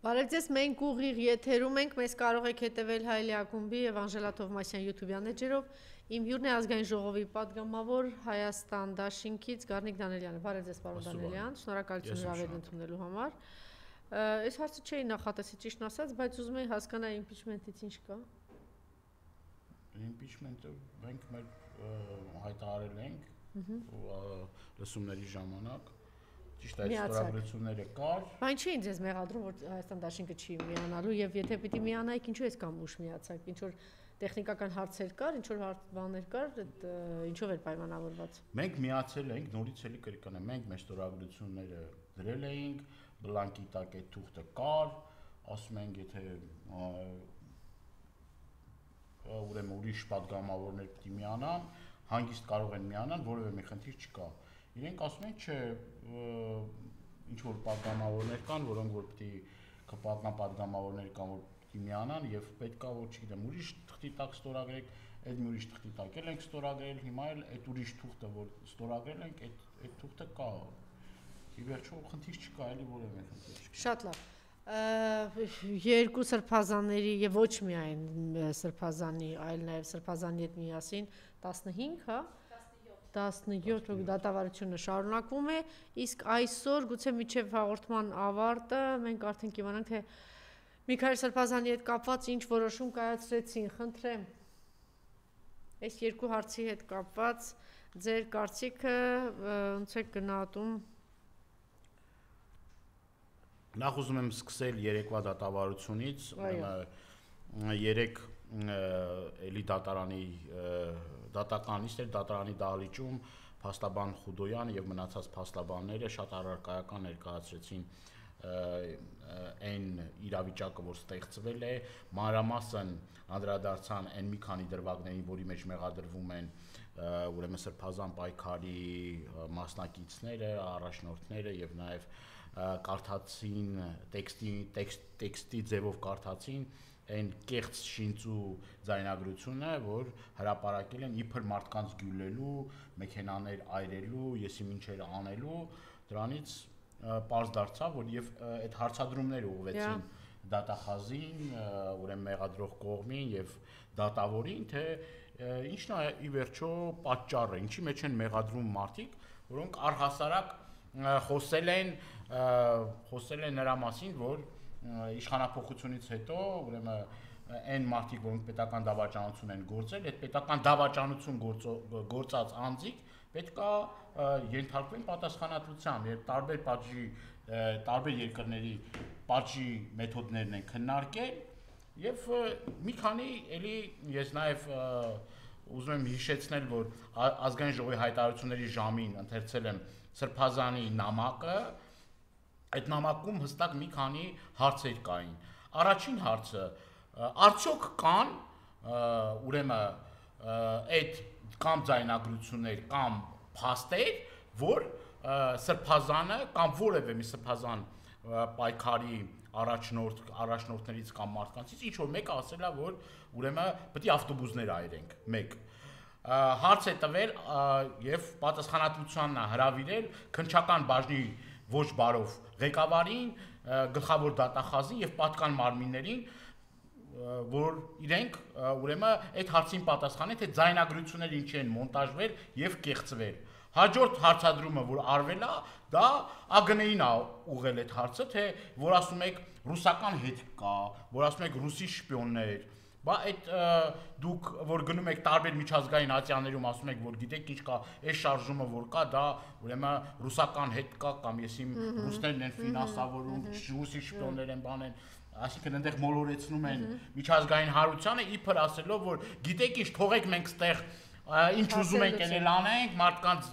Բարև ձեզ, մենք ուղիղ եթերում ենք, մեզ կարող եք հետևել Հայելի ակումբի եւ Անժելա Թովմասյան YouTube-յան էջերով։ Իմ հյուրն է ազգային ժողովի պատգամավոր Հայաստան դաշինքից Գառնիկ Դանելյանը։ Բարև ձեզ, պարոն Դանելյան, շնորհակալություն հրավերն ընդունելու համար։ Այս հարցը չէի նախատեսի ճիշտն ասած, բայց ուզում եի հասկանալ impeachment-ից ինչ կա։ Impeachment-ը մենք մեր հայտարարել ենք լսումների ժամանակ։ Ճիշտ այդ ստորագրությունները կար։ Բայց չի ինձ մեղադրում, որ Հայաստան դաշինքը չի միանալու եւ եթե պիտի միանայիք, ինչու ես կամ ուշ միացաք, ինչ որ տեխնիկական հարցեր կար, ինչ որ բաներ կար, ինչով էր պայմանավորված։ Մենք միացել ենք, նորից էլի կրկնեմ, մենք մեր ստորագրությունները դրել էինք, բլանկի տակ այդ թուղթը կար, ասում ենք, եթե ուրեմն ուրիշ պատգամավորներ պիտի միանան, հանգիստ կարող են միանալ, որևէ մի խնդիր չկա։ Իրենք ասում են, չէ, ինչ որ պատգամավորներ կան, որոնք որ պիտի կպատման պատգամավորներ կան, որ պիտի միանան եւ պետքա որ չգիտեմ, ուրիշ թղթի տակ ստորագրեք, այդ մի ուրիշ թղթի տակ էլ ենք ստորագրել, հիմա էլ այդ ուրիշ թուղթը որ ստորագրել ենք, այդ թուղթը կա։ Ի վերջո խնդիր չկա, էլի որևէ խնդիր չկա։ Շատ լավ։ Երկու սրբազանների եւ ոչ միայն սրբազանի, այլ նաեւ սրբազանի հետ միասին 15, հա 17 դատավարությունը շարունակվում է, իսկ այսօր գուցե միջև հաղորդման ավարտը մենք արդեն կիմանանք, թե Միքայել Սրբազանի հետ կապված ինչ որոշում կայացրեցին, խնդրեմ։ Այս երկու հարցի հետ կապված ձեր կարծիքը ոնց է գնահատում։ Նախ ուզում եմ սկսել երեկվա դատավարությունից, երեք էլի դատարանի դատականիստեր դատարանի դահլիճում փաստաբան Խուդոյան եւ մնացած փաստաբանները շատ առարկայական ներկայացրեցին այն իրավիճակը, որ ստեղծվել է, մանրամասն անդրադարձան այն մի քանի դրվագներին, որի մեջ մեղադրվում են ուրեմն սրբազան պայքարի մասնակիցները, առաջնորդները եւ նաեւ կարդացին տեքստի ձևով կարդացին այն կեղծ շինծու ձայնագրությունը, որ հրապարակել են իբր մարդկանց գյուլելու, մեքենաներ այրելու, եսի մինչեր անելու, դրանից պարզ դարձավ, որ եւ այդ հարցադրումները ուղղվեցին դատախազին, ուրեմն մեղադրող կողմին եւ դատավորին, թե ինչն է ի վերջո պատճառը, ինչի մեջ են մեղադրում մարդիկ, որոնք առհասարակ խոսել են նրա մասին, որ իշխանափոխությունից հետո ուրեմն այն մարդիկ, որոնք պետական դավաճանություն են գործել, այդ պետական դավաճանություն գործած անձիկ պետքա ենթարկվեն պատասխանատվության, եւ տարբեր երկրների պատժի մեթոդներն են քննարկել եւ մի քանի էլի ես նաեւ ուզում եմ հիշեցնել, որ ազգային ժողովի հայտարարությունների ժամին ընթերցել եմ Սրբազանի նամակը, այդ նամակում հստակ մի քանի հարցեր կային։ Առաջին հարցը, արդյոք կան ուրեմն այդ կամ ձայնագրություններ կամ փաստեր, որ սրբազանը կամ որևէ մի սրբազան պայքարի առաջնորդներից կամ մարդկանցից ինչ որ մեկը ասել է, որ ուրեմն պետք է ավտոբուսներ այրենք, մեկ հարց է տվել եւ պատասխանատվությանն է հրավիրել քննչական բաժնի ոչ բարով ղեկավարին, գլխավոր դատախազին եւ պատկան մարմիններին, որ իրենք ուրեմն այդ հարցին պատասխանեն, թե ձայնագրությունները ինչ են մոնտաժվել եւ կեղծվել։ Հաջորդ հարցադրումը, որ արվել է, դա ԱԳՆ-ին է ուղղել այդ հարցը, թե որ ասում եք ռուսական հետ կա, որ ասում եք ռուսի շպիոններ, բա այդ դուք որ գնում եք տարբեր միջազգային ատյաններում ասում եք որ գիտեք ինչ կա, այս շարժումը որ կա, դա ուրեմն ռուսական հետ կա կամ եսիմ ռուսներն են ֆինանսավորում, ռուսի շպիոններ են բանեն, այսինքն այնտեղ մոլորեցնում են միջազգային հարությանը, իբր ասելով որ գիտեք ինչ, թողեք մենք ստեղ ինչ ուզում ենք էնել անենք, մարդկանց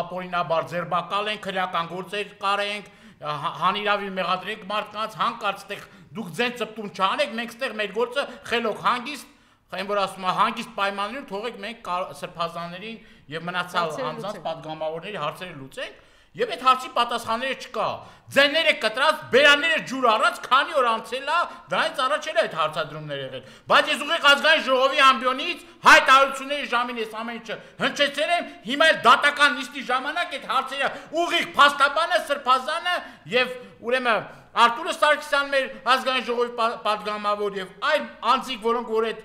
ապօրինաբար ձերբակալենք, քրեական գործեր կարենք, հանիրավի մեղադրենք մարդկանց, հանկարծ ստեղ դուք ձեն ծպտուն չանեք, մենք ստեղ մեր գործը խելոք հանգիստ, այն որ ասում է հանգիստ պայմաններում թողեք մենք սրբազաններին եւ մնացած անձանց պատգամավորների հարցերը լուծենք Եվ այդ հարցի պատասխանները չկա։ Ձենները կտրած, բերանները ջուր առած, քանի օր անցել է, դրանից առաջ էլ այդ հարցադրումներ եղել։ Բայց ես ուղիղ ազգային ժողովի ամբիոնից հայտարարությունների ժամին ես ամեն ինչը հնչեցել եմ, հիմա էլ դատական նիստի ժամանակ այդ հարցերը ուղիղ փաստաբանը, սրբազանը եւ ուրեմն Արտուրը Սարգսյան մեր ազգային ժողովի պատգամավոր եւ այլ անձիկ, որոնք որ այդ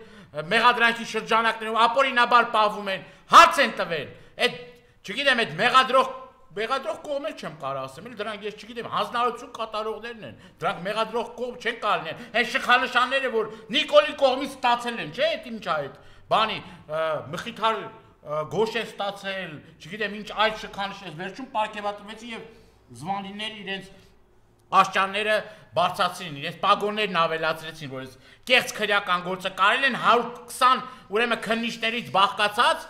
մեղադրանքի շրջանակներում ապօրինաբար պահվում են, հարց են տվել։ Այդ չգիտեմ, այդ մեղադրող կողմեր չեմ կարող ասեմ, դրանք ես չգիտեմ, հանձնարարություն կատարողներն են, դրանք մեղադրող կողմ չեն կարողանալ։ Այն շքանշանները, որ Նիկոլի կողմից ստացել են, չէ՞, այդ ինչ է այդ բանի Մխիթար Գոշեն ստացել, չգիտեմ ինչ այլ շքանշաններ, վերջում պարգևատրվեցին եւ զվանիները իրենց աշճանները բարձրացրին, իրենց պագոններն ավելացրեցին, որ կեղծ քրեական գործը կարել են 120 ուրեմն քննիչներից բաղկացած,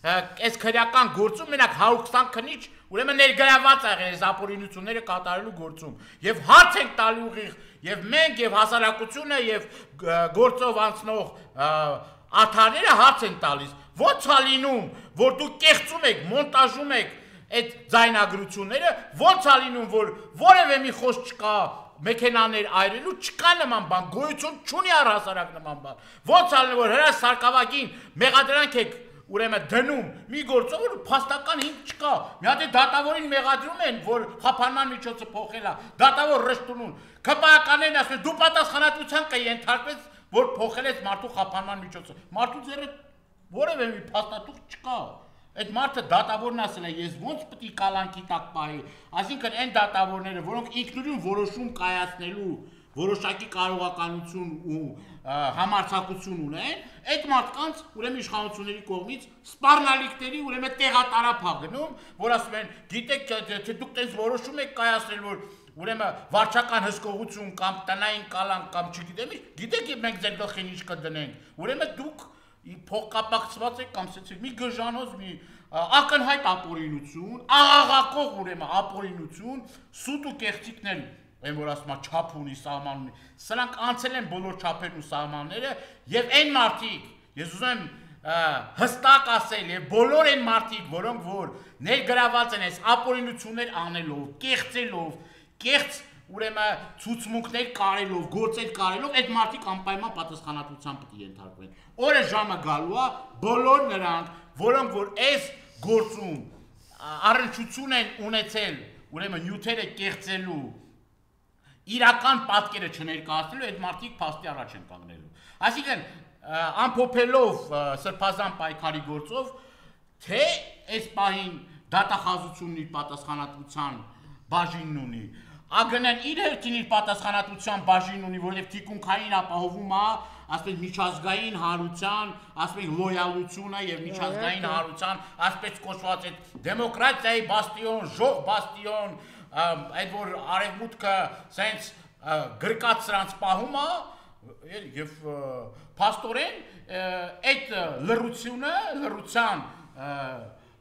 այս քրեական գործում մենակ 120 քննիչ ուրեմն ներգրաված եղել այս ապօրինությունները կատարելու գործում եւ հարց ենք տալու ուղիղ եւ մենք եւ հասարակությունը եւ գործով անցնող աթարները հարց են տալիս ո՞նց է լինում որ դուք կեղծում եք մոնտաժում եք այդ ձայնագրությունները ո՞նց է լինում որ որևէ մի խոսք չկա մեքենաներ այրելու չկա նման բան գոյություն չունի առհասարակ նման բան ո՞նց է լինում որ հրաշ սարկավագին մեղադրանք եք ուրեմն դնում մի գործով որ փաստական հիմք չկա մի հատ է դատավորին մեղադրում են որ խափանման միջոցը փոխել է դատավոր ռշտունուն քպականներն ասում դու պատասխանատվության կենթարկվես որ փոխել ես մարդու խափանման միջոցը մարդու ձեռը որևէ մի փաստաթուղթ չկա այդ մարդը դատավորն ասել է ես ոնց պետք է կալանքի տակ պահի այսինքն այն դատավորները որոնք ինքնուրույն որոշում կայացնելու որոշակի կարողականություն ու համարձակություն ունեն, այդ մարդկանց ուրեմն իշխանությունների կողմից սպառնալիքների ուրեմն տեղատարափ է գնում, որ ասում են, գիտեք, թե դուք տես որոշում եք կայացնել, որ ուրեմն վարչական հսկողություն կամ տնային կալանք կամ չգիտեմ, գիտեք մենք ձեր գլխին ինչ կդնենք, ուրեմն դուք փոխկապակցված եք կամ ասեցիք մի գժանոց մի ակնհայտ ապօրինություն, աղաղակող ուրեմն ապօրինություն, սուտ ու կեղծիքներ այն որ ասում է չափ ունի, սահման ունի, սրանք անցել են բոլոր չափերն ու սահմանները եւ այն մարդիկ, ես ուզում եմ հստակ ասել եւ բոլոր այն մարդիկ, որոնք որ ներգրաված են այս ապօրինություններ անելով, կեղծելով, կեղծ ուրեմն ցուցմունքներ կարելով, գործեր կարելով, այդ մարդիկ անպայման պատասխանատվության պետք է ենթարկվեն։ Օրը ժամը գալու է բոլոր նրանք, որոնք որ այս գործում առնչություն են ունեցել, ուրեմն նյութերը կեղծելու իրական պատկերը չներկայացնելու այդ մարդիկ փաստի առաջ են կանգնելու։ Այսինքն ամփոփելով սրբազան պայքարի գործով թե այս պահին դատախազությունն իր պատասխանատվության բաժինն ունի, ԱԳՆ-ն իր հերթին իր պատասխանատվության բաժինն ունի, որովհետև թիկունքային ապահովում է, ասենք միջազգային հարության, ասենք լոյալությունը եւ միջազգային հարության, ասպես կոչված այդ դեմոկրատիայի բաստիոն, ժող բաստիոն այդ որ արևմուտքը սենց գրկած սրանց պահում է եւ փաստորեն այդ լրության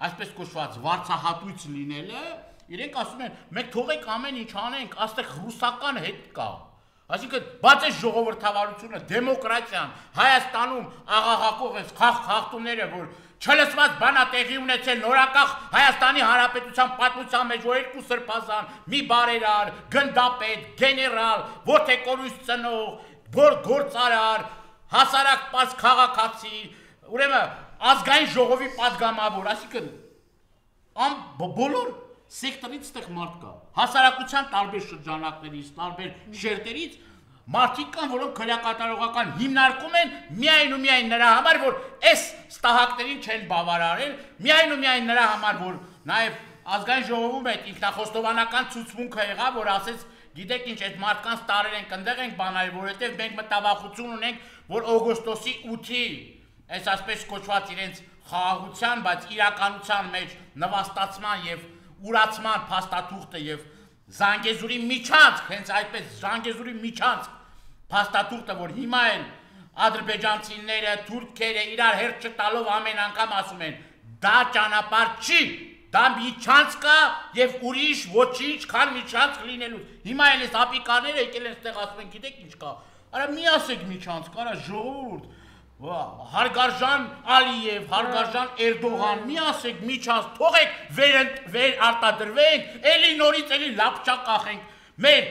այսպես կոչված վարչահատույց լինելը իրենք ասում են մենք թողեք ամեն ինչ անենք այստեղ ռուսական հետ կա այսինքն բաց է ժողովրդավարությունը դեմոկրատիան Հայաստանում աղաղակող այս խախտումները որ չլսված բանա տեղի ունեցել նորակախ Հայաստանի Հանրապետության պատմության մեջ որ երկու սրբազան մի բարերար, գնդապետ, գեներալ, որդեկորույս ծնող, գործարար, հասարակ պարզ քաղաքացի, ուրեմն ազգային ժողովի պատգամավոր, այսինքն բոլոր սեկտորից ստեղ մարդ կա, հասարակության տարբեր շրջանակներից, տարբեր շերտերից մարդիկ կան, որոնք քրեակատարողական հիմնարկում են միայն ու միայն նրա համար, որ այս ստահակներին չեն բավարարել, միայն ու միայն նրա համար, որ նաև ազգային ժողովում այդ ինքնախոստովանական ցուցմունքը եղավ, որ ասեց, գիտեք ինչ, այդ մարդկանց տարեր ենք, ընդեղ ենք բանալ, որովհետև մենք մտավախություն ունենք, որ օգոստոսի 8-ի այս ասպես կոչված իրենց խաղաղության, բայց իրականության մեջ նվաստացման եւ ուրացման փաստաթուղթը եւ Զանգեզուրի միջանցք, հենց այդպես Զանգեզուրի միջանցք փաստաթուղթը, որ հիմա են ադրբեջանցիները, թուրքերը իրար հերթ չտալով ամեն անգամ ասում են, դա ճանապարհ չի, դա միջանցք է եւ ուրիշ ոչինչ քան միջանցք լինելու։ Հիմա էլ էս ապիկաները եկել են այդտեղ ասում են, գիտեք ինչ կա։ Արա մի ասեք միջանցք, արա ժողովուրդ, Հարգարժան Ալիև, հարգարժան Էրդողան, մի ասեք, մի չանց, թողեք վեր արտադրվենք, էլի նորից էլի լապչա կախենք, մեր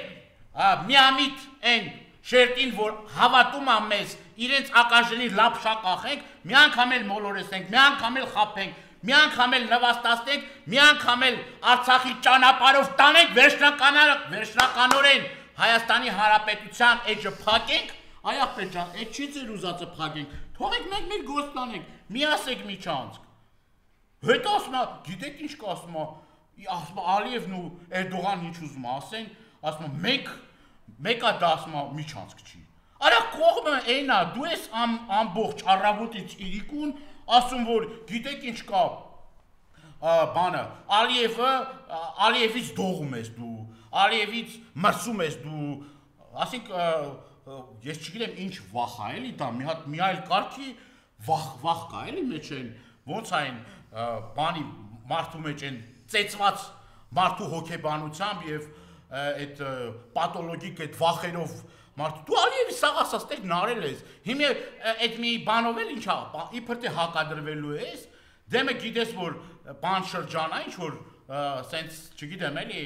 միամիտ են շերտին, որ հավատում ա մեզ, իրենց ակաժնի լապշա կախենք, մի անգամ էլ մոլորեսենք, մի անգամ էլ խապենք, մի անգամ էլ նվաստացնենք, մի անգամ էլ Արցախի ճանապարհով տանենք, վերջնականորեն Հայաստանի Հանրապետության էջը փակենք, այ ախպեր ջան, այդ չի ձեր ուզածը փակենք, թողեք մենք մեր գործ տանենք, մի ասեք մի չանցք։ Հետո ասում ա, գիտեք ինչ կա, ասում ա Ալիևն ու Էրդողանն ինչ ուզում ասեն, ասում ա մեկա դա ասում ա մի չանցք չի։ Արա կողմը այն ա, դու ես ամբողջ առավոտից իրիկուն ասում որ գիտեք ինչ կա բանը Ալիևից դողում ես դու, Ալիևից մրսում ես դու, ասենք ես չգիտեմ ինչ վախ ա էլի դա, մի այլ կարգի վախ կա էլի մեջ են, ոնց այն բանի մարդու մեջ են ծեծված մարդու հոգեբանությամբ և այդ պաթոլոգիկ այդ վախերով մարդու, դու Ալիևի սաղ ասած տեղ նարել ես, հիմա այդ մի բանով էլ ինչ ա, իբր թե հակադրվելու ես, դեմը գիտես որ բան շրջան ա ինչ որ սենց չգիտեմ էլի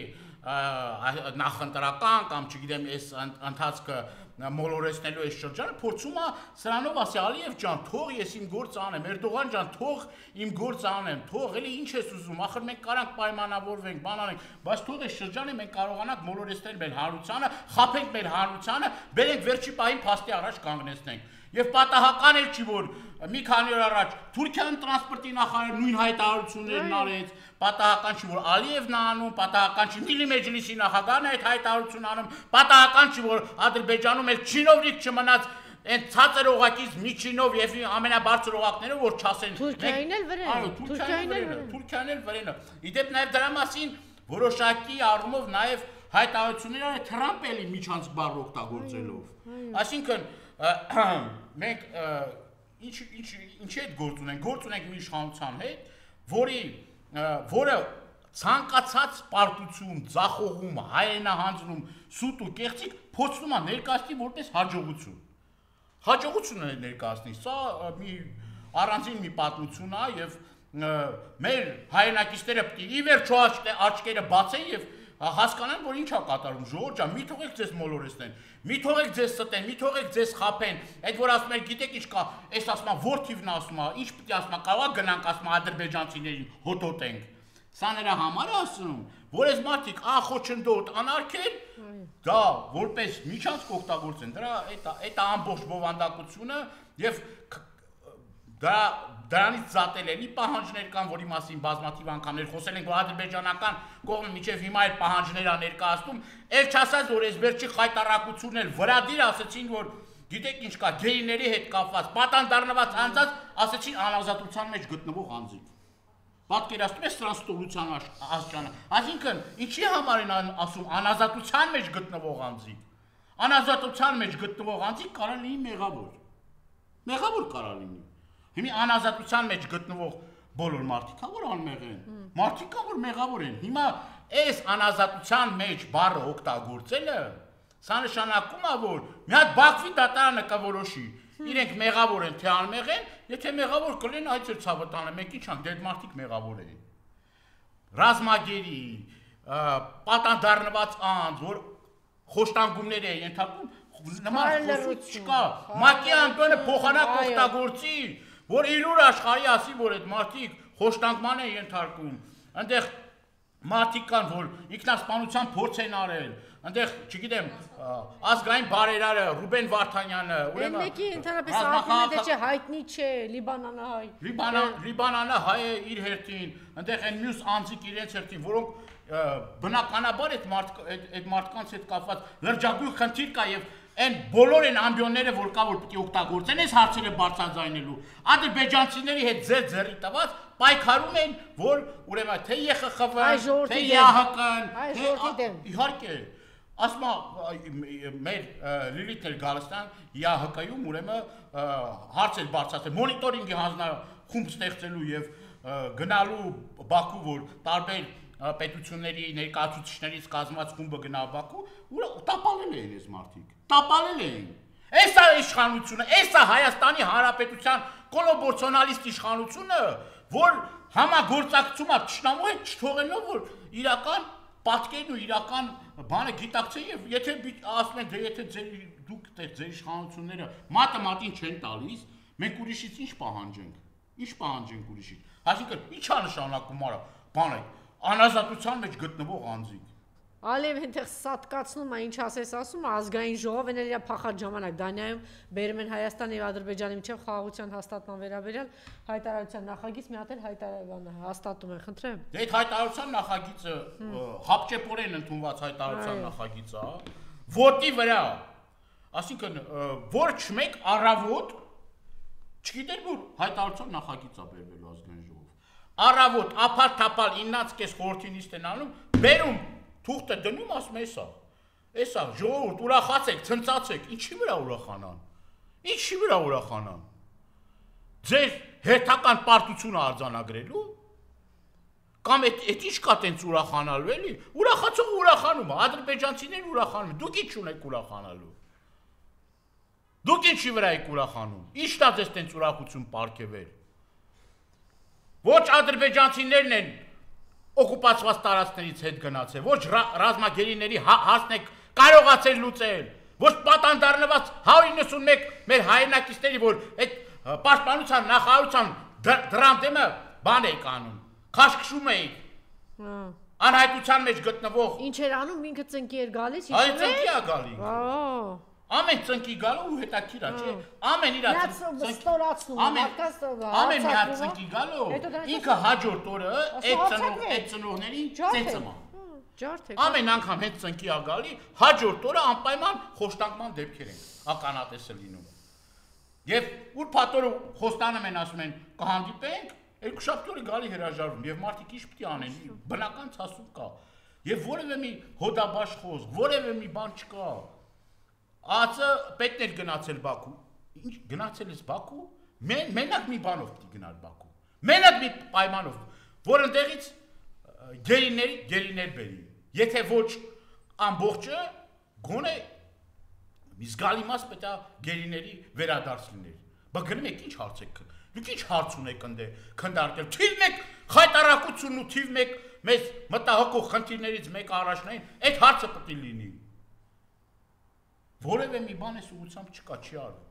նախընտրական կամ չգիտեմ ես ընթացքը մոլորեսնելու այս շրջանը փորձում ա սրանով ասի Ալիև ջան թող ես իմ գործ անեմ Էրդողան ջան թող իմ գործ անեմ թող էլի ինչ ես ուզում ախր մենք կարանք պայմանավորվենք բան անենք բայց թող այս շրջանը մենք կարողանանք մոլորեսնել մեր հանրությանը խաբենք մեր հանրությանը բերենք վերջի պահին փաստի առաջ կանգնեցնենք եւ պատահական էլ չի որ մի քանի օր առաջ Թուրքիան տրանսպորտի նախարարը նույն հայտարարություններն արեց պատահական չի որ Ալիևն անում պատահական չի Միլի մեջլիսի նախագահն այդ հայտարարություն անում պատահական չի որ Ադրբեջանում էլ չինովնիկ չմնաց այն ցածր օղակից մի չինով եւ ամենաբարձր օղակները որ չասեն Թուրքիային էլ վրեն այո Թուրքիային էլ վրեն իդեպ նաեւ դրա մասին որոշակի առումով նաեւ հայտարարություններ արել Թրամփ էլի միջանցք բառ օգտագործելով այսինքն մենք ինչի հետ գործ ունենք մի իշխանության հետ, որը ցանկացած պարտություն, ձախողում, հայրենահանձնում, սուտ ու կեղծիք փորձում է ներկայացնել որպես հաջողություն։ Հաջողություն է ներկայացնել, սա մի առանձին մի պատմություն է եւ մեր հայրենակիցները պետք է ի վերջո աչքերը բացեն եւ հասկանան որ ինչ է կատարում ժողովուրդ ջան մի թողեք ձեզ մոլորեսնեն մի թողեք ձեզ ստեն մի թողեք ձեզ խափեն այդ որ ասում են գիտեք ինչ կա այս ասում է ворթիվն ասում է ինչ պետք է ասում է կարող գնանք ասում է ադրբեջանցիներին հոտոտենք սա նրա համար է ասում որ այս մարդիկ ախոչնդոտ անարգեն դա որպես միջանցք օգտագործեն դրա այդ ամբողջ բովանդակությունը եւ դրանից զատելելի պահանջներ կան, որի մասին բազմաթիվ անգամներ խոսել ենք, որ ադրբեջանական կողմը մինչև հիմա այդ պահանջները ներկայացնում, էլ չասած, որ այս վերջի խայտարակությունն էլ վրադիր ասեցին, որ գիտեք ինչ կա, գեյների հետ կապված, պատանդառնված անձած, ասեցին անազատության մեջ գտնվող անձիկ։ Պատկերացնում ես սրանց ստորության աստիճանը։ Այսինքն, ինչի համար են ասում անազատության մեջ գտնվող անձիկ։ Անազատության մեջ գտնվող անձիկ կարող լինի մեղավոր։ Մեղավոր կարող լինի։ Հիմա անազատության մեջ գտնվող բոլոր մարդիկ կա որ անմեղ են, մարդիկ կա որ մեղավոր են։ Հիմա այս անազատության մեջ բառը օգտագործելը սա նշանակում է որ մի հատ Բաքվի դատարանը կորոշի իրենք մեղավոր են թե անմեղ են, եթե մեղավոր կլինեն այդ ծեր ցավը տանը մենք ինչ անք դեր մարդիկ մեղավոր են։ Ռազմագերի, պատանդառնված անձ, որ խոշտանգումներ է ենթարկում, նման խոսք չկա։ Մակի Անտոնը փոխանակ օգտագործի որ իրուր աշխարհի ասի, որ այդ մարդիկ խոշտանգման են ենթարկում, այնտեղ մարդիկ կան, որ ինքնասպանության փորձ են արել, այնտեղ, չգիտեմ, ազգային բարերարը, Ռուբեն Վարդանյանը, ուրեմն մեկի ընդհանրապես արտիմեդը չէ, հայտնի չէ, Լիբանանը հայ։ Լիբանանը հայ է իր հերթին, այնտեղ են մյուս անձիկ իրենց հերթին, որոնք բնականաբար այդ մարդկանց հետ կապված լրջագույն խնդիր կա եւ Այն բոլոր են ամբիոնները, որ կա, որ պետք է օգտագործեն այս հարցերը բարձրաձայնելու, ադրբեջանցիների հետ ձեռի տված պայքարում են, որ ուրեմն թե ԵԽԽՎ-ն, թե ԵԱՀԿ-ն, իհարկե, ասում մեր Լիլիթ Գալստյան ԵԱՀԿ-ում ուրեմն հարցեր բարձրացել, մոնիտորինգի հանձնախումբ ստեղծելու եւ գնալու Բաքու, որ տարբեր պետությունների ներկայացուցիչներից կազմված խումբը գնա Բաքու, ու տապալել էին այս մարդիկ։ Տապալել էին։ Էսա իշխանությունը, էսա Հայաստանի Հանրապետության կոլոբորցիոնալիստ իշխանությունը, որ համագործակցում է թշնամու հետ չթողելով, որ իրական պատկերն ու իրական բանը գիտակցեն եւ եթե ասում են դե եթե դուք ձեր իշխանությունները մատը մատին չեն տալիս, մենք ուրիշից ինչ պահանջենք ուրիշից։ Այսինքն ի՞նչ է նշանակում արա, բանը անազատության մեջ գտնվող անձիկ։ Ալև այնտեղ սատկացնում է, ինչ ասես ասում, ազգային ժողով են իր փախած ժամանակ Դանիայում բերում են Հայաստանի եւ Ադրբեջանի միջև խաղաղության հաստատման վերաբերյալ հայտարարության նախագիծ մի հատ էլ հաստատում են, խնդրեմ։ Դե այդ հայտարարության նախագիծը հապճեպորեն ընդունված հայտարարության նախագիծը, որտի վրա, ասինքն որ չմեկ առավոտ չգիտեր որ հայտարարության նախագիծ է բերվելու ազգային ժողով։ Առավոտ ափալ-թափալ 9:30 խորհրդի նիստ են անում, բերում թուղթը դնում ասում էսա ժողովուրդ ուրախացեք, ցնծացեք, ինչի վրա ուրախանան։ Ձեր հերթական պարտությունը արձանագրելու կամ այդ ինչ կա տենց ուրախանալու էլի, ուրախացող ուրախանում է, ադրբեջանցիներն ուրախանում են, դուք ինչ ունեք ուրախանալու։ Դուք ինչի վրա եք ուրախանում։ Ի՞նչն է ձեզ տենց ուրախություն պարգևել։ Ոչ ադրբեջանցիներն են օկուպացված տարածքներից հետ գնացել, ոչ ռազմագերիների հասն եք կարողացել լուծել, ոչ պատանդառնված 191 մեր հայրենակիցների, որ այդ պաշտպանության նախարարության դրան դեմը բան եք անում, քաշքշում էիք, անհայտության մեջ գտնվող։ Ինչ էր անում, ինքը ծնկի էր գալիս, Այ ծնկի է գալի։ Ամեն ծնկի գալու ու հետաքրքիր է, չէ՞։ Ամեն իր ստորացնում, ամեն մի հատ ծնկի գալու, ինքը հաջորդ օրը այդ ծնողներին ծեծում է։ Ամեն անգամ հետ ծնկի է գալի, հաջորդ օրը անպայման խոշտանգման դեպքեր են, ականատեսը լինում։ Եվ ուր փաթորը խոստանում են, ասում են կհանդիպենք, երկուշաբթի օրը գալի հրաժարվում եւ մարդիկ ինչ պիտի անեն, բնական ցասում կա։ Եվ որևէ մի հոդաբաշխ խոսք, որևէ մի բան չկա։ Ածը պետք էր գնացել Բաքու։ Ինչ գնացել ես Բաքու։ Մենակ մի բանով պիտի գնալ Բաքու։ Մենակ մի պայմանով, որ ընդեղից գերիներ բերի։ Եթե ոչ ամբողջը գոնե մի զգալի մաս պետք է գերիների վերադարձ լիներ։ Բա գնում եք ինչ հարց եք։ Դուք ինչ հարց ունեք ընդ քննարկել։ Թիվ 1 խայտարակությունն ու թիվ 1 մեզ մտահոգող խնդիրներից մեկը առաջնային, այդ հարցը պետք է լինի։ Որևէ մի բան էս ուղղությամբ չկա, չի արվում։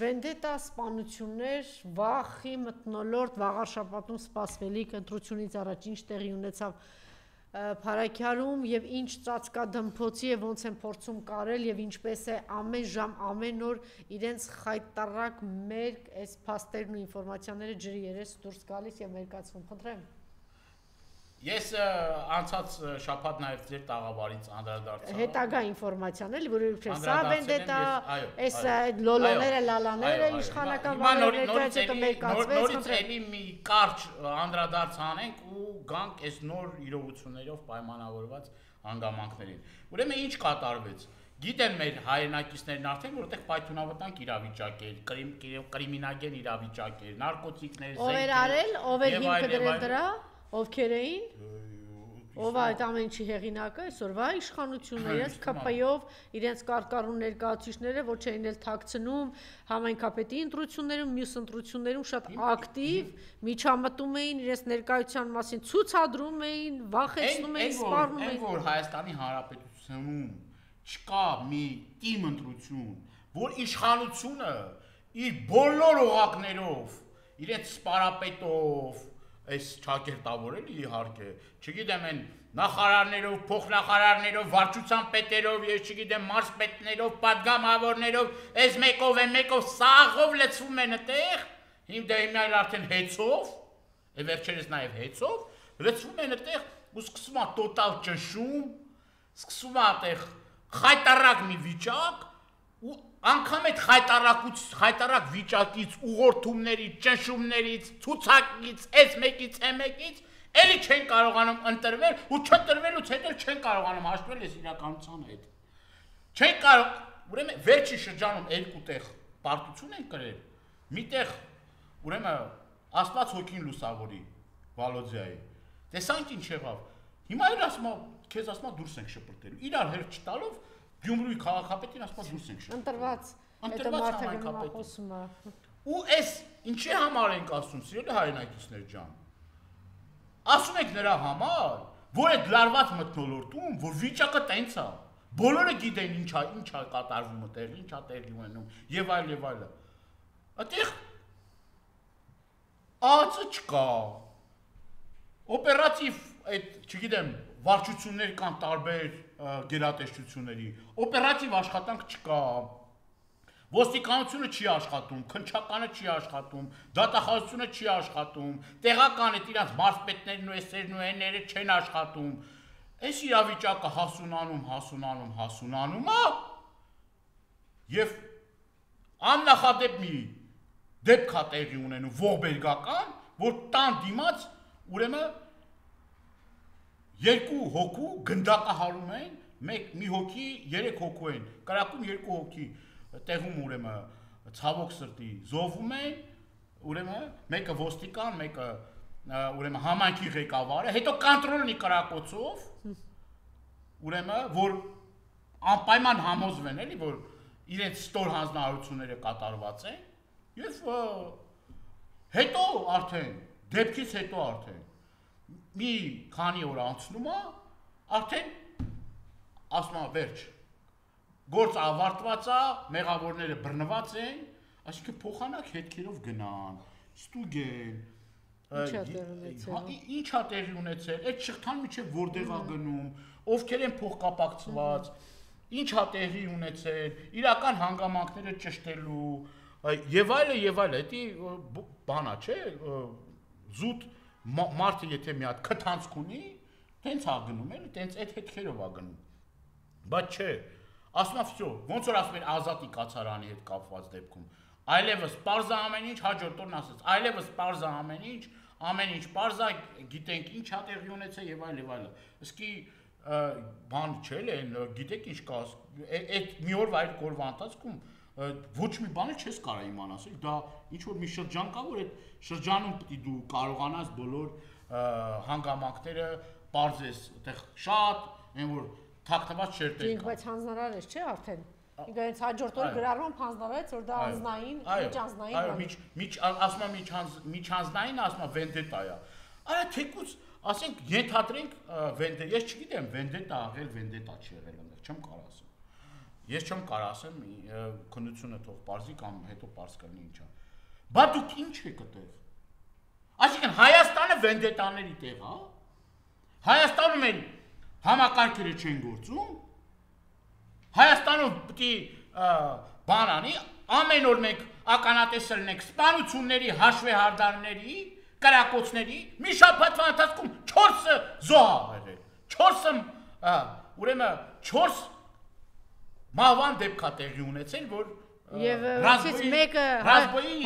Վենդետա սպանություններ, վախի մթնոլորտ, վաղարշաբաթում սպասվելիք ընտրությունից առաջ ինչ տեղի ունեցավ Փարաքյարում եւ ինչ ծածկադմփոցի եւ ոնց են փորձում կարել եւ ինչպես է ամեն ժամ ամեն օր իրենց խայտարակ մերկ այս փաստերն ու ինֆորմացիաները ջրի երես դուրս գալիս եւ մերկացվում, խնդրեմ։ Ես անցած շաբաթ նաև ձեր տաղավարից անդրադարձա։ Հետագա ինֆորմացիան էլի, որ իբրե սա վենդետա, այս լոլոները, լալաները իշխանական վարերից հետո մերկացվեց։ Նորից էլի մի կարճ անդրադարձ անենք ու գանք այս նոր իրողություններով պայմանավորված հանգամանքներին։ Ուրեմն ինչ կատարվեց։ Գիտեն մեր հայրենակիցներն արդեն, որտեղ պայթյունավտանգ իրավիճակ էր, կրիմինագեն իրավիճակ էր, նարկոտիկներ, ով էր արել, ով էր հիմքը դրել դրա, ովքեր էին, ով այդ ամեն ինչի հեղինակը, այսօրվա իշխանությունը, ես ԿՊ-ով իրենց կարկառուն ներկայացուցիչները, որ չէին էլ թաքցնում համայնքապետի ընտրություններում, մյուս ընտրություններում շատ ակտիվ միջամտում էին, իրենց ներկայության մասին ցուցադրում էին, վախեցնում էին, սպառնում էին։ Այն որ Հայաստանի Հանրապետությունում չկա մի թիմ ընտրություն, որ իշխանությունը իր բոլոր օղակներով, իրենց սպարապետով, այս ճակերտավորել իհարկե, չգիտեմ են նախարարներով, փոխնախարարներով, վարչության պետերով, ես չգիտեմ մարզպետներով, падգամավորներով, այս մեկով սաղով լցվում են այդտեղ, հիմնայել արդեն հեծով, վերջերս նաև հեծով, լցվում են այդտեղ ու սկսում է տոտալ ճնշում, սկսում է այդտեղ խայտարակ մի վիճակ ու անգամ այդ խայտարակ վիճակից, ուղղորդումներից, ճնշումներից, ցուցակից, այս մեկից, մեկից, էլի չեն կարողանում ընտրվել ու չընտրվելուց հետո չեն կարողանում հաշտվել այս իրականության հետ։ Չեն կարող, ուրեմն վերջի շրջանում երկու տեղ պարտություն են կրել։ Միտեղ ուրեմն Աստված հոգին լուսավորի Վալոդիայի։ Տեսանք ինչ եղավ։ Հիմա էլ ասում եմ, քեզ ասում եմ դուրս ենք շպրտելու։ Իրար հերթ չտալով Գյումրուի քաղաքապետին ասում եմ դուրս ենք շպրտելու։ Ընտրված համայնքապետը։ Ու այս ինչի համար ենք ասում, սիրելի հայրենակիցներ ջան։ Ասում ենք նրա համար, որ այդ լարված մթնոլորտում, որ վիճակը տենց է, բոլորը գիտեն ինչ է կատարվում այդտեղ, ինչ է տեղի ունենում, եւ այլ եւ այլը։ Այդտեղ ԱԱՑ չկա։ Օպերատիվ այդ, չգիտեմ, վարչություններ կան տարբեր գերատեսչությունների, օպերատիվ աշխատանք չկա։ Ոստիկանությունը չի աշխատում, քննչականը չի աշխատում, դատախազությունը չի աշխատում, տեղական այդ իրանց մարզպետներն ու էսերն ու էները չեն աշխատում։ Այս իրավիճակը հասունանում է, եւ աննախադեպ մի դեպք է տեղի ունենում ողբերգական, որ տան դիմաց ուրեմն երկու հոգու գնդակահարում են, մի հոգի, 3 հոգու են, կարակում 2 հոգի տեղում ուրեմն ցավոք սրտի զոհվում են, ուրեմն մեկը ոստիկան, մեկը ուրեմն համայնքի ղեկավարը, հետո կոնտրոլնի կրակոցով, ուրեմն որ անպայման համոզվեն էլի, որ իրենց ստոր հանձնարարությունները կատարված են, եւ հետո արդեն դեպքից հետո արդեն մի քանի օր անցնում է, արդեն ասում է վերջ գործ ավարտված է, մեղավորները բռնված են, այսինքն փոխանակ հետքերով գնան, ստուգեն, ինչ է տեղի ունեցել, այդ շղթան միջև որտեղ է գնում, ովքեր են փոխկապակցված, ինչ է տեղի ունեցել, իրական հանգամանքները ճշտելու, եւ այլը, դա բանա չէ, զուտ մարդը եթե մի հատ քթանցք ունի, տենց է գնում, էլի, տենց այդ հետքերով է գնում, բայց չէ, ասում եմ վсё, ոնց որ ասում են Ազատի կացարանի հետ կապված դեպքում, այլևս պարզ է ամեն ինչ, հաջորդ օրն ասեց, այլևս պարզ է ամեն ինչ պարզ է, գիտենք ինչ է տեղի ունեցել եւ այլը, իսկի բան չէ, գիտեք ինչ կա, այդ մի օրվա այդ օրվա ընթացքում ոչ մի բան չես կարող իմանալ, դա ինչ որ մի շրջան կա, որ այդ շրջանում պետք է դու կարողանաս բոլոր հանգամանքները պարզես, այդտեղ շատ, այն որ թաքնված շերտեր կան։ Բայց հանձնարարես չէ արդեն։ Ինքը հենց հաջորդ օր գրառում հանձնարարեց, որ դա անձնային, միջանձնային, ասում եմ վենդետա է։ Արա թեկուզ, ասենք ենթադրենք վենդետա, ես չգիտեմ վենդետա աղել, վենդետա չի եղել այնտեղ, չեմ կարող ասեմ։ Ես չեմ կարող ասեմ, քննությունը թող պարզի կամ հետո պարզ կլինի ինչա։ Բա դուք ինչ եք այդտեղ։ Այսինքն Հայաստանը վենդետաների տեղ է։ Հայաստանում են համակարգերը չեն գործում։ Հայաստանում պետք է բան անի, ամեն օր մենք ականատեսել ենք սպանությունների, հաշվեհարդարների, կրակոցների, մի շաբաթվա ընթացքում 4 զոհ ա եղել։ 4 ուրեմն 4 մահվան դեպք է տեղի ունեցել, որ եւ մեկը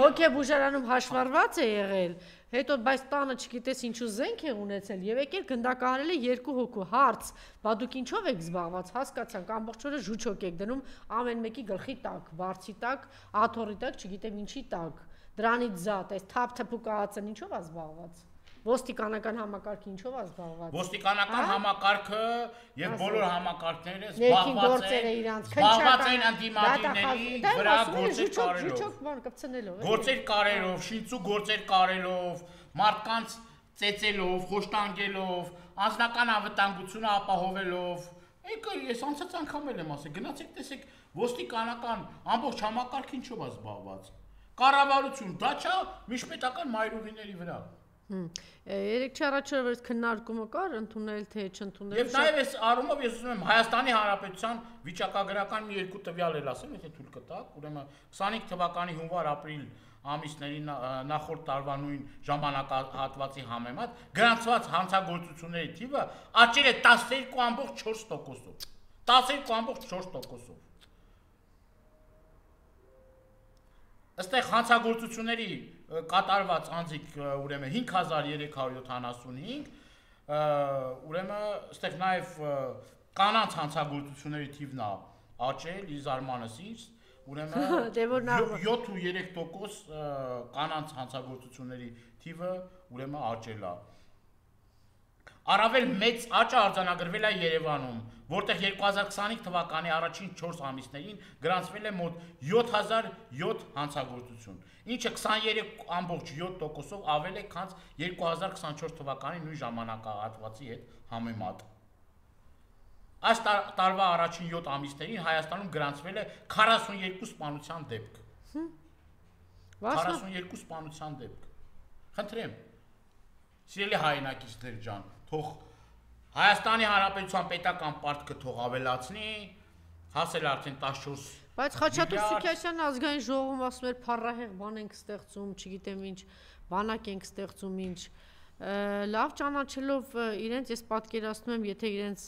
հոգեբուժարանում հաշվառված է եղել, հետո բայց տանը չգիտես ինչու զենք է ունեցել եւ եկել գնդակահարել է 2 հոգու, հարց, բա դուք ինչով եք զբաղված, հասկացանք, ամբողջ օրը ժուչոկ եք դնում ամեն մեկի գլխի տակ, վարձի տակ, աթոռի տակ, չգիտեմ ինչի տակ, դրանից զատ, այս թափ-թփուկահացն ինչով է զբաղված։ Ոստիկանական համակարգը ինչով է զբաղված։ Ոստիկանական համակարգը եւ բոլոր համակարգները զբաղված են անդիմադիրների վրա գործեր կարելով, շինծու գործեր կարելով, մարդկանց ծեծելով, խոշտանգելով, անձնական անվտանգությունը ապահովելով։ Եկա ես անցած անգամ եմ ասել, գնացեք տեսեք ոստիկանական ամբողջ համակարգը ինչով է զբաղված։ Կառավարություն, դա չէ միջպետական մայրուղիների վրա։ Երեք առաջ որ քննարկումը կար ընդունել թե չընդունել։ Եվ նաև այս առումով ես ուզում եմ Հայաստանի Հանրապետության վիճակագրական մի երկու տվյալ էլ ասեմ, եթե թույլ կտաք, ուրեմն 25 թվականի հունվար-ապրիլ ամիսների նախորդ տարվա նույն ժամանակահատվածի համեմատ գրանցված հանցագործությունների թիվը աճել է 12.4%-ով։ 12.4%-ով։ Այստեղ հանցագործությունների կատարված անձիկ ուրեմն 5375, ուրեմն այստեղ նաև կանանց հանցագործությունների թիվն է աճել, իզարմանս ինչ, ուրեմն 7.3% կանանց հանցագործությունների թիվը ուրեմն աճել է։ Առավել մեծ աճը արձանագրվել է Երևանում, որտեղ 2025 թվականի առաջին 4 ամիսներին գրանցվել է մոտ 7007 հանցագործություն, ինչը 23.7%-ով ավել է, քան 2024 թվականի նույն ժամանակահատվածի հետ համեմատ։ Այս տարվա առաջին 7 ամիսներին Հայաստանում գրանցվել է 42 սպանության դեպք։ 42 սպանության դեպք։ Խնդրեմ, սիրելի հայրենակիցներ ջան, թող Հայաստանի Հանրապետության պետական պարտքը թող ավելացնի, հասել արդեն 14 Բայց Խաչատուր Սուքիասյանն ազգային ժողովում ասում էր փառահեղ բան ենք ստեղծում, չգիտեմ ինչ, բանակ ենք ստեղծում ինչ։ Լավ ճանաչելով իրենց, ես պատկերացնում եմ, եթե իրենց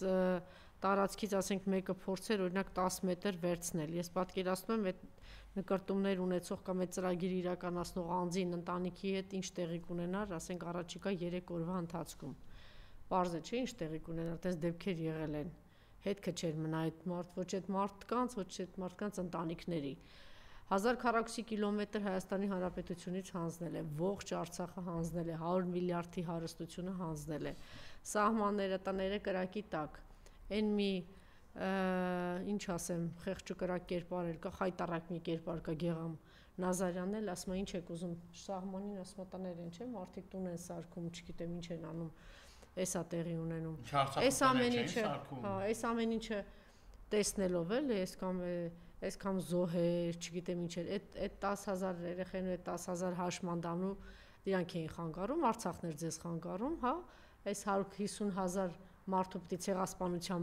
տարածքից ասենք մեկը փորձեր օրինակ 10 մետր վերցնել։ Ես պատկերացնում եմ այդ նկարտումներ ունեցող կամ այդ ծրագիր իրականացնող անձին ընտանիքի հետ ինչ տեղի կունենար, ասենք առաջիկա 3 օրվա ընթացքում։ Պարզ է, չէ՞, ինչ տեղի կունենար, այդպես դեպքեր եղել են։ Հետքը չէր մնա այդ մարդ, ոչ այդ մարդկանց, ոչ այդ մարդկանց ընտանիքների։ 1000 քառակուսի կիլոմետր Հայաստանի Հանրապետությունից հանձնել է, ողջ Արցախը հանձնել է, 100 միլիարդի հարստությունը հանձնել է։ Սահմանները, տները կրակի տակ։ Այն մի ինչ ասեմ, խեղճ ու կրակ կերպար կա, խայտարակ մի կերպար կա Գեգամ Նազարյանն էլ ասում է ինչ եք ուզում սահմանին, ասում է տներ են, չէ՞, մարդիկ տուն են սարքում, չգիտեմ ինչ են անում, էսա տեղի ունենում։ Այս ամեն ինչը, հա, այս ամեն ինչը տեսնելով էլ այսքան զոհեր, չգիտեմ ինչ էր, այդ 10000 երեխեն ու այդ 10000 հաշմանդամնու դրանք էին խանգարում, Արցախներ ձեզ խանգարում, հա, այս 150000 մարդու պիտի ցեղասպանության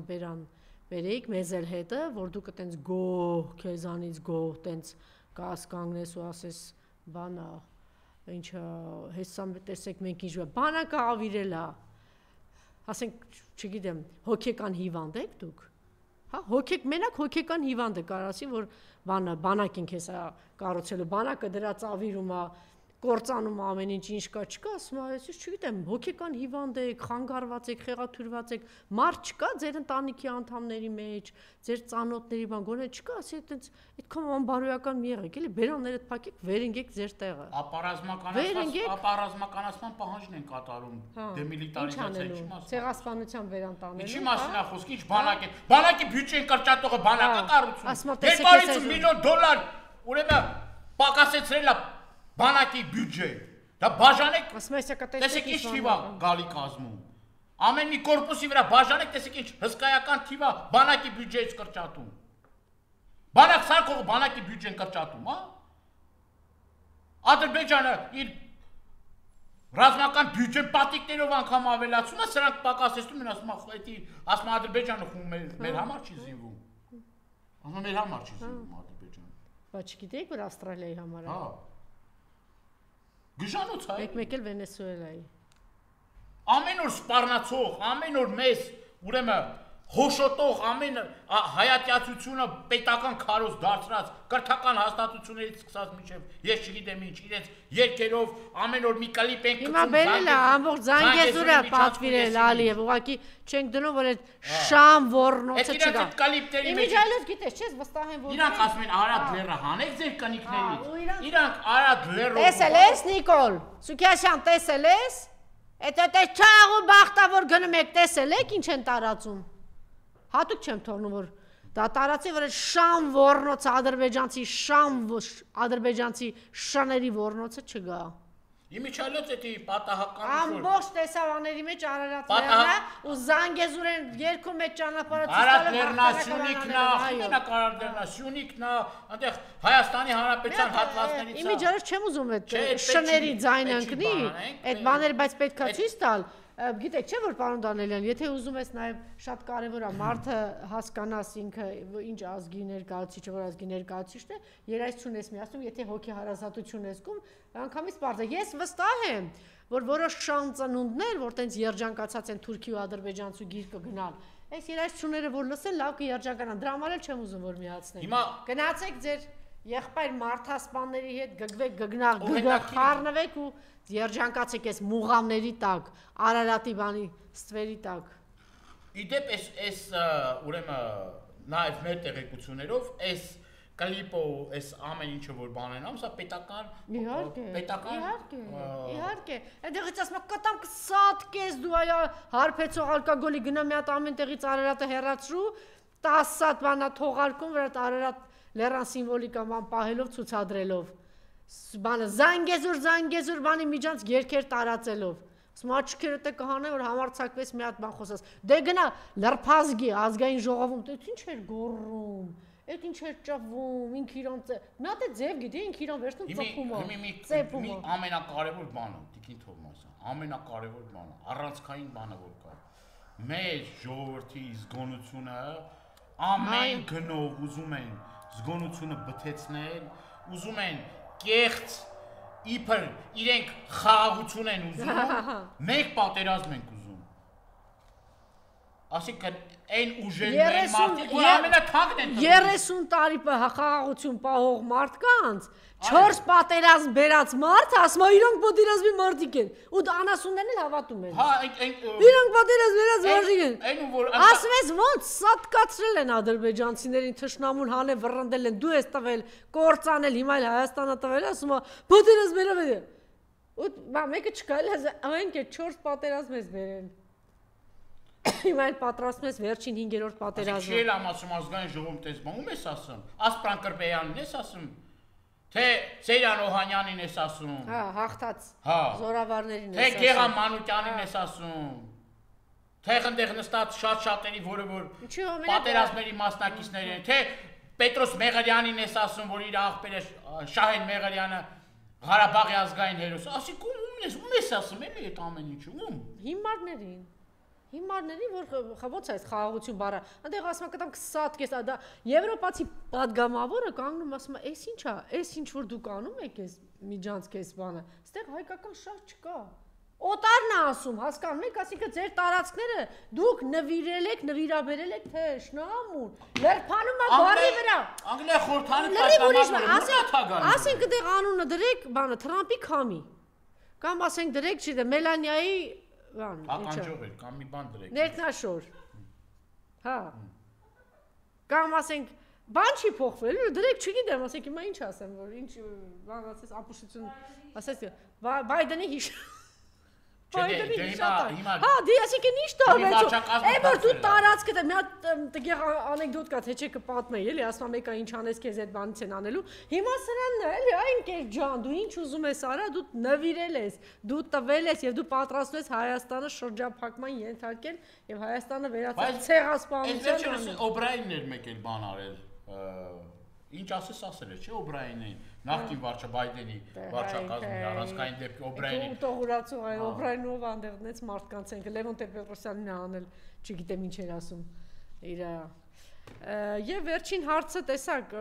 բերեիք մեզ էլ հետը, որ դուք այտենց գոհ, քեզանից գոհ, այտենց կաս կանգնես ու ասես բանա, ինչը հեսա տեսեք մենք ինչ բանակը ավիրել է, ասենք, չգիտեմ, հոգեկան հիվանդ եք դուք, հա, մենակ հոգեկան հիվանդը կարասի, որ բանակ ենք հեսա կառուցելու, բանակը դրած ավիրում է, կործանում ամեն ինչ կա չկա, ասում է, ես չգիտեմ, հոգեկան հիվանդ եք, խանգարված եք, խեղաթյուրված եք, մարդ չկա ձեր ընտանիքի անդամների մեջ, ձեր ծանոթների բան, գոնե չկա, ասի այդքան անբարոյական մի եղեք, էլի բերաններդ փակեք, վերընկեք ձեր տեղը։ Ապառազմականացման պահանջն են կատարում, դեմիլիտարիզացիա ինչի մասն։ Ցեղասպանության վերան տանելու։ Ինչի մասն է խոսքը, ինչ բանակ է։ Բանակի բյուջեն կրճատողը բանակա կառուցում։ 250 միլիոն դոլար ուրեմն պակասեցրել է բանակի բյուջե, դա բաժանեք, տեսեք ինչ թիվ է գալի կազմում, ամեն մի կորպուսի վրա բաժանեք, տեսեք ինչ հսկայական թիվ է բանակի բյուջեից կրճատում, բանակ սարքողը բանակի բյուջեն կրճատում, հա, Ադրբեջանը իր ռազմական բյուջեն պատիկներով անգամ ավելացում է, սրանք պակասեցնում են, ասում Ադրբեջանը մեր համար չի զինվում, ասում մեր համար չի զինվում Ադրբեջանը, բայց չգիտեք, որ Ավստրալիայի համար է։ Գժանոց հայ։ Մեկ էլ Վենեսուելայի։ Ամեն օր սպառնացող, ամեն օր մեզ, ուրեմն հոշոտող, ամեն հայատյացությունը պետական քարոզ դարձրած, կրթական հաստատություններից սկսած մինչև ես չգիտեմ ինչ, իրենց երկերով ամեն օր մի կլիպ են գցում։ Հիմա բերել է ամբողջ Զանգեզուրը պատվիրել Ալիև, ուղղակի չենք դնում, որ այդ շամ ոռնոցը չկա։ Այդ կլիպների մեջ։ Իմիջայլոց գիտես, չես վստահ են որ։ Իրանք ասում են Արադ լեռը հանեք ձեր կնիկներից։ Իրանք Արադ լեռը։ Տեսել ես Նիկոլ, Սուքիասյան տեսել ես։ Այդ չաղու բախտավոր գնում եք տեսել եք ինչ են տարածում։ Հատուկ չեմ թողնում, որ դա տարածի, որ այդ շամ ոռնոցը, ադրբեջանցի շաների ոռնոցը չգա։ Իմիջայլոց էդի պատահական ամբողջ տեսարանների մեջ Արարատ լեռնա ու Զանգեզուրեն երկու մեջ ճանապարհը Արարատ լեռնա, Սյունիքնա, մենակ Արարատ լեռնա, Սյունիքնա, այնտեղ Հայաստանի Հանրապետության հատվածներից։ Իմիջայլոց չեմ ուզում այդ շների ձայնը ընկնի, այդ բաները, բայց պետքա ցույց տալ։ Գիտեք չէ որ պարոն Դանիելյան, եթե ուզում ես նաև շատ կարևոր է մարդը հասկանաս ինքը ինչ ազգի ներկայացուցիչ, որ ազգի ներկայացուցիչն է, երաշխություն ես միացնում, եթե հոգի հարազատություն ես զգում, անգամից բարձ է։ Ես վստահ եմ, որ որոշ շան ծնունդներ, որ տենց երջանկացած են Թուրքի ու ադրբեջանցու գիրկը գնալ, այս երաշխությունները որ լսեն լավ կերջանկանան, դրա համար էլ չեմ ուզում որ միացնեն։ Գնացեք ձեր եղբայր մարդասպանների հետ գգնաղ խառնվեք ու երջանկացեք այս մուղամների տակ, Արարատի բանի ստվերի տակ։ Իդեպ այս ուրեմն նաև մեր տեղեկություններով այս կլիպը այս ամեն ինչը որ բանեն ամ, սա պետական Իհարկե։ Այդտեղից ասում կտամ 20 կես դու այ հարբեցող ալկոգոլի գնա մի հատ ամեն տեղից Արարատը հեռացրու 10 հատ բանա թողարկում վրա Արարատ լեռան սիմվոլիկա ման պահելով ցուցադրելով բանը զանգեզուր բանի միջանց երկեր տարածելով ասում աչքերը տե կհանե որ համարցակվես մի հատ բան խոսած դե գնա լրփազգի ազգային ժողովում դե ինչ էր գոռում Այդ ինչ էր ճավում, ինք իրան մի հատ է ձև գիտի, ինք իրան վերջում ծեփում է։ Ամենակարևոր բանը, Տիկին Թովմասյան, ամենակարևոր բանը, առանցքային բանը որ կա։ Մեր ժողովրդի զգոնությունը ամեն գնով ուզում են զգոնությունը բթեցնել, ուզում են կեղծ իբր իրենք խաղաղություն են ուզում, մեկ պատերազմ ենք ուզում։ Այսինքն այն ուժերն են մարդիկ, որ ամենաթանկն են 30 տարի խաղաղություն պահող մարդկանց 4 պատերազմ բերած մարդ ասում է իրենք պատերազմի մարդիկ են ու անասուններն էլ հավատում են Հա իրենք պատերազմ բերած մարդիկ են ասում ես ոնց սատկացրել են ադրբեջանցիներին թշնամուն հանել վռնդել են դու ես տվել կործանել հիմա էլ Հայաստանը տվել ասում է պատերազմ բերավ ու մեկը չկա էլ այնք է 4 պատերազմ ես բերել Հիմա էլ պատրաստում ես վերջին 5-րդ պատերազմը։ Չի էլ ամասում ազգային ժողովում տեսնում, ում ես ասում։ Ասպրան Կրպեյանին ես ասում։ Թե Սերյան Օհանյանին ես ասում։ Հա, հաղթած զորավարներին ես ասում։ Թե Գեգամ Մանուկյանին ես ասում։ Թե այնտեղ նստած շատ-շատերի, որը որ պատերազմների մասնակիցներ են, թե Պետրոս Մեղրյանին ես ասում, որ իր աղբերը Շահեն Մեղրյանը Ղարաբաղի ազգային հերոս։ Ասիկում ում ես ասում, էլի այդ ամեն ինչը, ում։ Հիմարների, որ ոնց է այս խաղաղություն բառը, այնտեղ ասում կտամ 20 կես, դա եվրոպացի падգամավորը կանգնում ասում է, «Էս ի՞նչ է, էս ինչ որ դուք անում եք այս միջանցք այս բանը»։ Այստեղ հայկական շատ չկա։ Օտարն է ասում, հասկանում եք, ասիկա ձեր տարածքները դուք նվիրել եք, նվիրաբերել եք թե շնամուն, լրփանում է բարի վրա։ Անգլիա խորհրդանի պատգամավորը ասենք այդտեղ անունը դրեք, բանը Թրամփի քամի։ Կամ ասենք դրեք, չգիտեմ, Մելանիայի Ականջով էր, կամ մի բան դրեք։ Ներքնաշոր։ Հա։ Կամ ասենք, բան չի փոխվել, դրեք, չգիտեմ, ասենք հիմա ինչ ասեմ, որ ինչ բան ասես ապուշություն, ասես Բայդենի Հա, դե ասիկեն ինչ տարվեց։ Էբար դու տարածքը մի հատ տեղ անեկդոտ կա, թե չէ կպատմեի, էլի, ասում մեկը ինչ անես քեզ այդ բանից են անելու։ Հիմա սրանն է, էլի, այն կեր ջան, դու ինչ ուզում ես արա, դու նվիրել ես, դու տվել ես եւ դու պատրաստում ես Հայաստանը շրջափակման ենթարկել եւ Հայաստանը վերածել ցեղասպանության։ Այս Օբրայինն էր մեկ էլ բան արել։ Ինչ ասես ասել է, չէ՞ Օբրայինին, նախկին վարչապետ Բայդենի վարչակազմի առանցքային դեպքի Օբրայինի։ Տողուրացու այ Օբրայինով անդեղնեց մարդկանց ենք Լևոն Տեր-Պետրոսյանին է անել, չգիտեմ ինչ էր ասում։ Իր Եվ վերջին հարցը տեսակ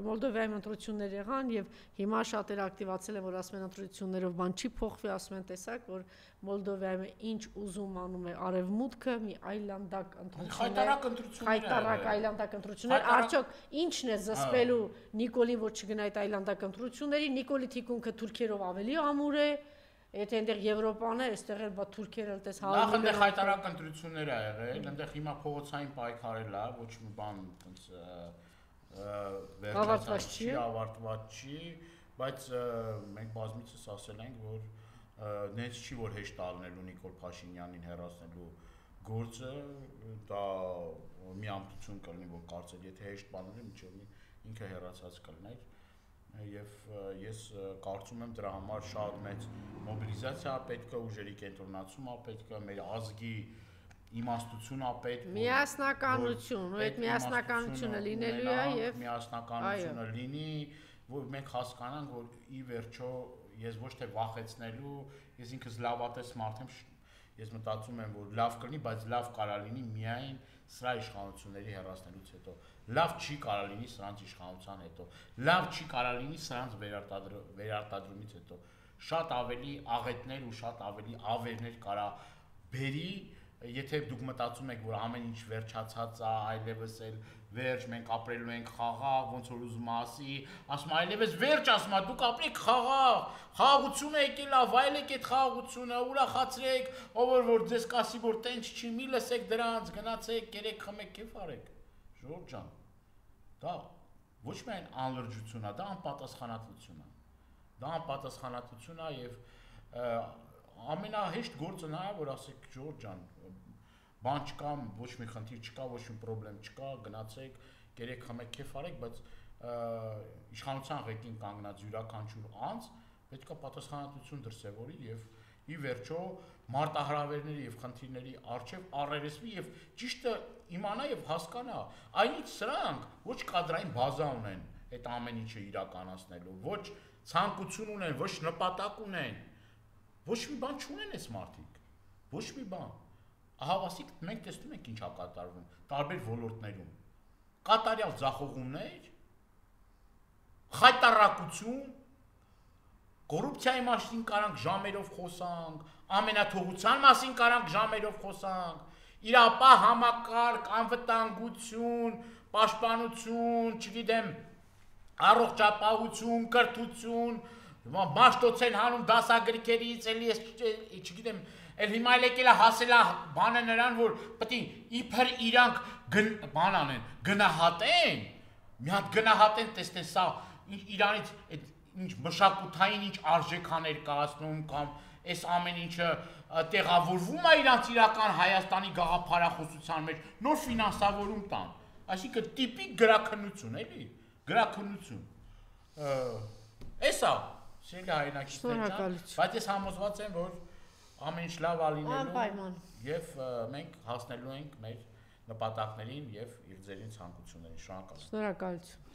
Մոլդովայում ընտրություններ եղան եւ հիմա շատերը ակտիվացել են որ ասում են ընտրություններով բան չի փոխվի ասում են տեսակ որ Մոլդովայում ինչ ուզում անում է արևմուտքը մի այլանդակ ընտրություններ հայտարարակ այլանդակ ընտրություններ արդյոք ինչն է զսպելու Նիկոլին որ չգնա այդ այլանդակ ընտրությունների Նիկոլի թիկունքը թուրքերով ավելի ամուր է Եթե այնտեղ Եվրոպան է, այստեղ էլ բա թուրքերը տես Նախ այնտեղ հայտարարական ընտրություններ ա եղել, այնտեղ հիմա փողոցային պայքարել ա, ոչ մի բան այնց վերջացած չի, ավարտված չի, բայց մենք բազմիցս ասել ենք, որ նենց չի որ հեշտ ալնելու Նիկոլ Փաշինյանին հեռացնելու գործը, դա մի ամբություն կլինի, որ կարծել, եթե հեշտ բաներ մինչև ինքը հեռացած կլներ Եվ ես կարծում եմ դրա համար շատ մեծ մոբիլիզացիա պետք է ուժերի կենտրոնացում պետք է մեր ազգի իմաստություն պետք միասնականություն ու այդ միասնականությունը լինելու է եւ միասնականությունը լինի որ մենք հասկանանք որ ի վերջո ես ոչ թե վախեցնելու ես ինքս լավատես մարդ եմ ես մտածում եմ որ լավ կլինի բայց լավ կարա լինի միայն սրա իշխանությունների հեռացնելուց հետո լավ չի կարա լինի սրանց իշխանության հետո լավ չի կարա լինի սրանց վերարտադրումից հետո շատ ավելի աղետներ ու շատ ավելի ավերներ կարա բերի եթե դուք մտածում եք որ ամեն ինչ վերջացած է այլևս էլ վերջ մենք ապրելու ենք խաղաղ ոնց որ ուզում ասի ասում այլևս վերջ ասում դուք ապրեք խաղաղ խաղաղությունը եկել է վայելեք այդ խաղաղությունը ուրախացրեք ով որ ձեզ կասի որ տենց չի մի լսեք դրանց գնացեք կերեք խմեք քեֆ արեք ժողովուրդ ջան դա ոչ միայն անլրջություն է, դա անպատասխանատվություն է։ Դա անպատասխանատվություն է եւ ամենահեշտ գործը նա է, որ ասեք Ժորժ ջան, բան չկա, ոչ մի խնդիր չկա, ոչ մի խնդրեմ չկա, գնացեք, կերեք խմեք, քեֆ արեք, բայց իշխանության ղեկին կանգնած յուրաքանչյուր անձ պետք է պատասխանատվություն դրսևորի եւ ի վերջո մարտահրավերների եւ խնդիրների առջեւ առերեսվի եւ ճիշտը իմանա եւ հասկանա։ Այնից սրանք ոչ կադրային բազա ունեն այդ ամեն ինչը իրականացնելու, ոչ ցանկություն ունեն, ոչ նպատակ ունեն, ոչ մի բան չունեն այս մարդիկ, ոչ մի բան։ Ահավասիկ մենք տեսնում ենք ինչ է կատարվում տարբեր ոլորտներում։ Կատարյալ ձախողումներ, խայտարակություն, կոռուպցիայի մասին կարանք ժամերով խոսանք, ամենաթողության մասին կարանք ժամերով խոսանք, իրապահ համակարգ, անվտանգություն, պաշտպանություն, չգիտեմ, առողջապահություն, կրթություն, մաշտոց են հանում դասագրքերից, էլի ես չգիտեմ, էլ հիմա եկել է հասել է բանը նրան, որ պետք է իբր իրանք բան անեն, գնահատեն, մի հատ գնահատեն, տեսնեն սա իրանից այդ ինչ մշակութային ինչ արժեքաներ կայացնում կամ այս ամեն ինչը տեղավորվում է իրանց իրական Հայաստանի գաղափարախոսության մեջ, նոր ֆինանսավորում տան, այսինքն տիպիկ գրաքննություն, էլի, գրաքննություն։ Էսա, սիրելի հայրենակիցներ, բայց ես համոզված եմ, որ ամեն ինչ լավ է լինելու եւ մենք հասնելու ենք մեր նպատակներին եւ իր ձերին ցանկություններին։ Շնորհակալ եմ։ Շնորհակալություն։